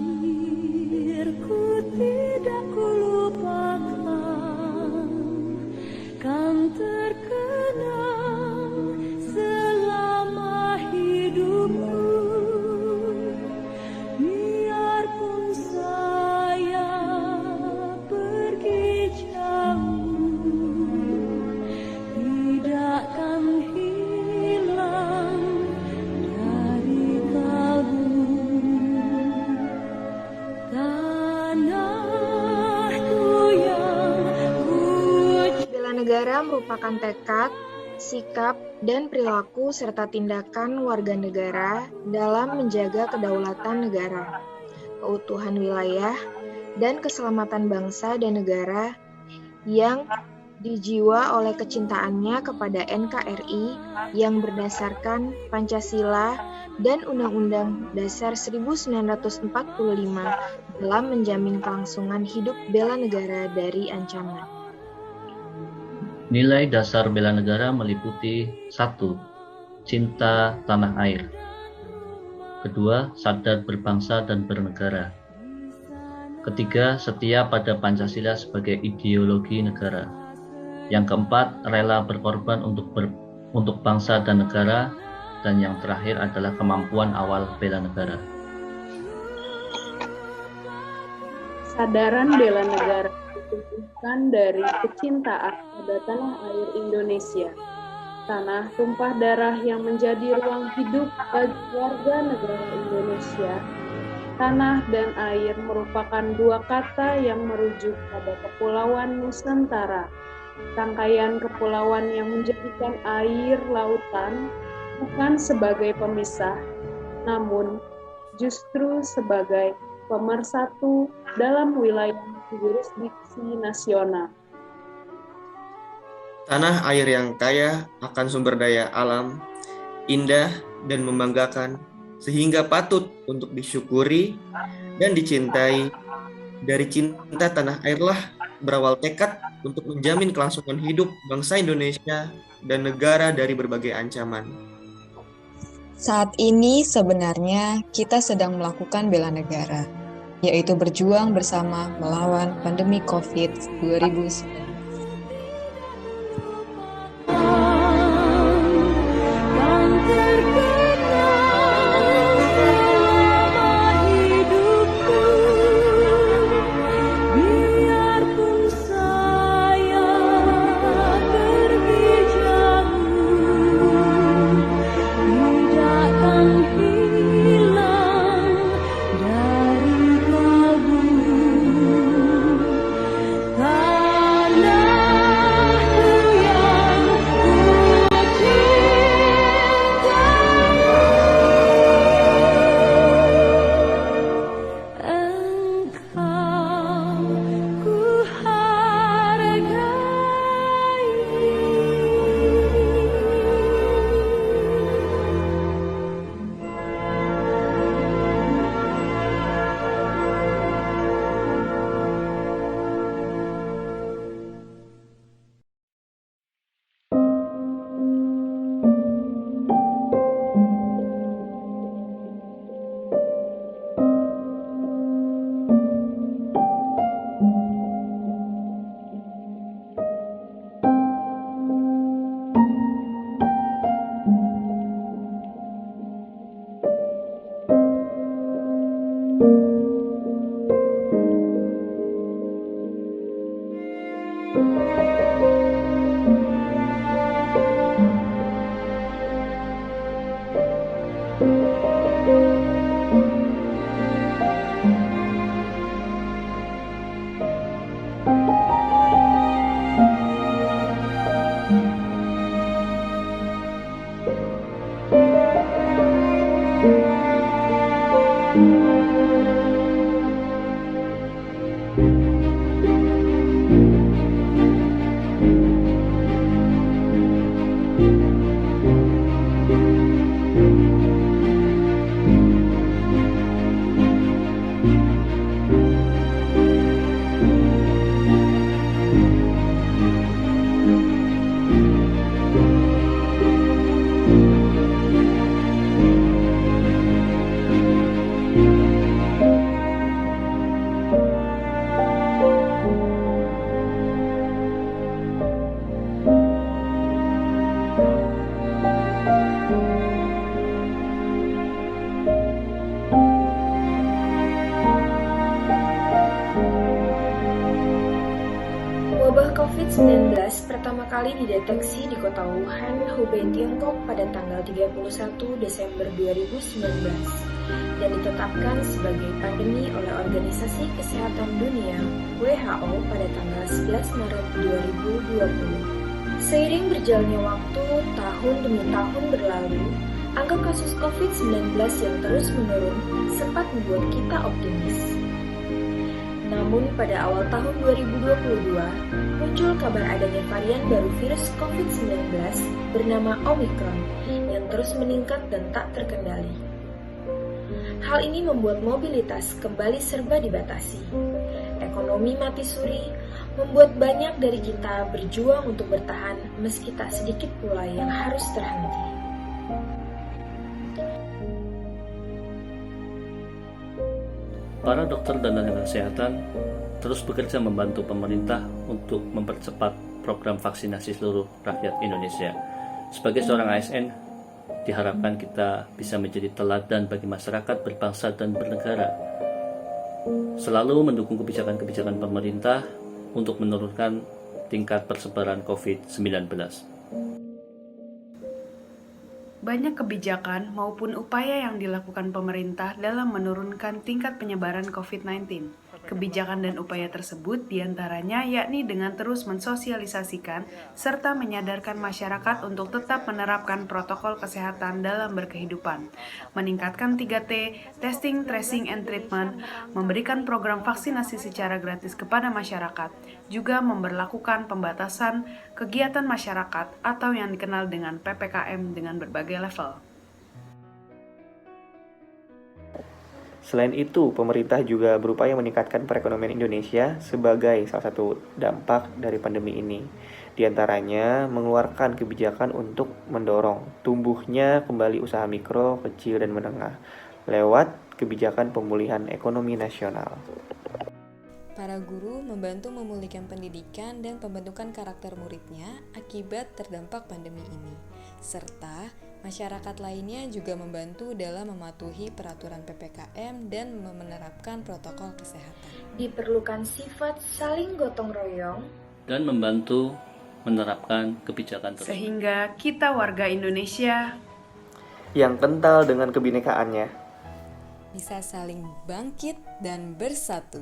Airku tidak kulupakan, kan terkenang selama hidupku. Biarpun saya pergi jauh, tidakkan hilang dari kalbu. Bela negara merupakan tekad, sikap, dan perilaku serta tindakan warga negara dalam menjaga kedaulatan negara, keutuhan wilayah, dan keselamatan bangsa dan negara yang dijiwa oleh kecintaannya kepada NKRI yang berdasarkan Pancasila dan Undang-Undang Dasar 1945 dalam menjamin kelangsungan hidup bela negara dari ancaman. Nilai dasar bela negara meliputi 1. Cinta tanah air. 2. Sadar berbangsa dan bernegara. 3. Setia pada Pancasila sebagai ideologi negara. Yang keempat, rela berkorban untuk bangsa dan negara. Dan yang terakhir adalah kemampuan awal bela negara. Sadaran bela negara ditumbuhkan dari kecintaan pada tanah air Indonesia, tanah tumpah darah yang menjadi ruang hidup bagi warga negara Indonesia. Tanah dan air merupakan dua kata yang merujuk pada Kepulauan Nusantara, rangkaian kepulauan yang menjadikan air lautan bukan sebagai pemisah, namun justru sebagai pemersatu dalam wilayah jurisdiksi nasional. Tanah air yang kaya akan sumber daya alam, indah dan membanggakan, sehingga patut untuk disyukuri dan dicintai. Dari cinta tanah airlah berawal tekad untuk menjamin kelangsungan hidup bangsa Indonesia dan negara dari berbagai ancaman. Saat ini sebenarnya kita sedang melakukan bela negara, yaitu berjuang bersama melawan pandemi COVID-19. pertama kali dideteksi di kota Wuhan, Hubei, Tiongkok pada tanggal 31 Desember 2019 dan ditetapkan sebagai pandemi oleh Organisasi Kesehatan Dunia (WHO) pada tanggal 11 Maret 2020. Seiring berjalannya waktu, tahun demi tahun berlalu, angka kasus COVID-19 yang terus menurun sempat membuat kita optimis. Namun pada awal tahun 2022, muncul kabar adanya varian baru virus COVID-19 bernama Omicron yang terus meningkat dan tak terkendali. Hal ini membuat mobilitas kembali serba dibatasi. Ekonomi mati suri, membuat banyak dari kita berjuang untuk bertahan meski tak sedikit pula yang harus terhenti. Para dokter dan tenaga kesehatan terus bekerja membantu pemerintah untuk mempercepat program vaksinasi seluruh rakyat Indonesia. Sebagai seorang ASN, diharapkan kita bisa menjadi teladan bagi masyarakat berbangsa dan bernegara. Selalu mendukung kebijakan-kebijakan pemerintah untuk menurunkan tingkat persebaran COVID-19. Banyak kebijakan maupun upaya yang dilakukan pemerintah dalam menurunkan tingkat penyebaran COVID-19. Kebijakan dan upaya tersebut diantaranya yakni dengan terus mensosialisasikan serta menyadarkan masyarakat untuk tetap menerapkan protokol kesehatan dalam berkehidupan, meningkatkan 3T, testing, tracing, and treatment, memberikan program vaksinasi secara gratis kepada masyarakat, juga memberlakukan pembatasan kegiatan masyarakat atau yang dikenal dengan PPKM dengan berbagai level. Selain itu, pemerintah juga berupaya meningkatkan perekonomian Indonesia sebagai salah satu dampak dari pandemi ini. Di antaranya, mengeluarkan kebijakan untuk mendorong tumbuhnya kembali usaha mikro, kecil, dan menengah lewat kebijakan pemulihan ekonomi nasional. Para guru membantu memulihkan pendidikan dan pembentukan karakter muridnya akibat terdampak pandemi ini, serta masyarakat lainnya juga membantu dalam mematuhi peraturan PPKM dan menerapkan protokol kesehatan. Diperlukan sifat saling gotong royong Dan membantu menerapkan kebijakan tersebut. Sehingga kita warga Indonesia Yang kental dengan kebinekaannya. Bisa saling bangkit dan bersatu.